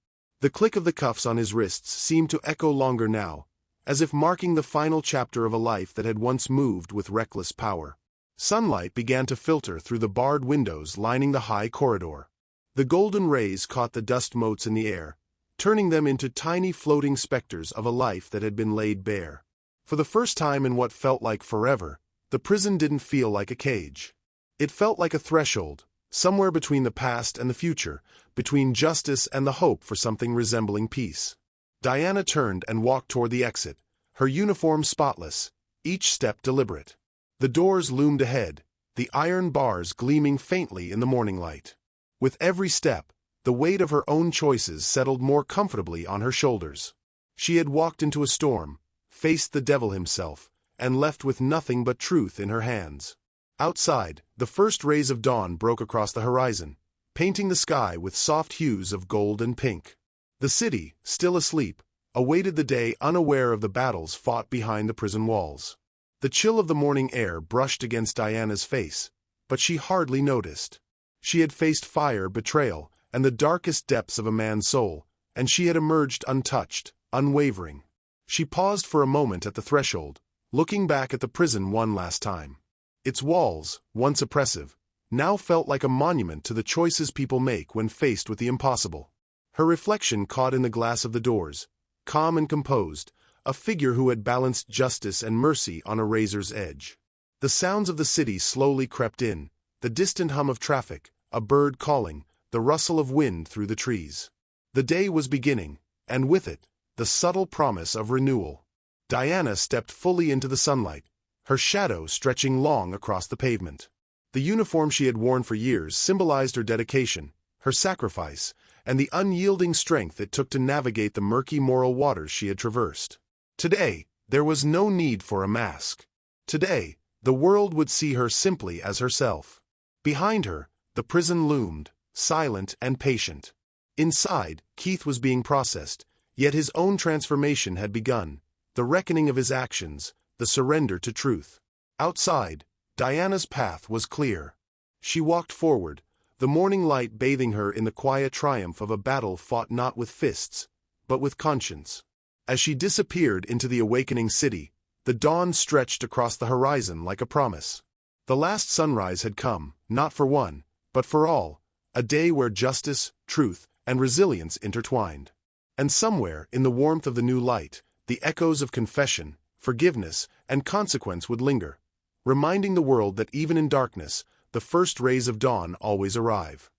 Speaker 1: The click of the cuffs on his wrists seemed to echo longer now, as if marking the final chapter of a life that had once moved with reckless power. Sunlight began to filter through the barred windows lining the high corridor. The golden rays caught the dust motes in the air, turning them into tiny floating specters of a life that had been laid bare. For the first time in what felt like forever, the prison didn't feel like a cage. It felt like a threshold, somewhere between the past and the future, between justice and the hope for something resembling peace. Diana turned and walked toward the exit, her uniform spotless, each step deliberate. The doors loomed ahead, the iron bars gleaming faintly in the morning light. With every step, the weight of her own choices settled more comfortably on her shoulders. She had walked into a storm, faced the devil himself, and left with nothing but truth in her hands. Outside, the first rays of dawn broke across the horizon, painting the sky with soft hues of gold and pink. The city, still asleep, awaited the day unaware of the battles fought behind the prison walls. The chill of the morning air brushed against Diana's face, but she hardly noticed. She had faced fire, betrayal, and the darkest depths of a man's soul, and she had emerged untouched, unwavering. She paused for a moment at the threshold, looking back at the prison one last time. Its walls, once oppressive, now felt like a monument to the choices people make when faced with the impossible. Her reflection caught in the glass of the doors, calm and composed, a figure who had balanced justice and mercy on a razor's edge. The sounds of the city slowly crept in, the distant hum of traffic, a bird calling, the rustle of wind through the trees. The day was beginning, and with it, the subtle promise of renewal. Diana stepped fully into the sunlight, her shadow stretching long across the pavement. The uniform she had worn for years symbolized her dedication, her sacrifice, and the unyielding strength it took to navigate the murky moral waters she had traversed. Today, there was no need for a mask. Today, the world would see her simply as herself. Behind her, the prison loomed, silent and patient. Inside, Keith was being processed, yet his own transformation had begun, the reckoning of his actions, the surrender to truth. Outside, Diana's path was clear. She walked forward, the morning light bathing her in the quiet triumph of a battle fought not with fists, but with conscience. As she disappeared into the awakening city, the dawn stretched across the horizon like a promise. The last sunrise had come, not for one, but for all, a day where justice, truth, and resilience intertwined. And somewhere, in the warmth of the new light, the echoes of confession, forgiveness, and consequence would linger, reminding the world that even in darkness, the first rays of dawn always arrive.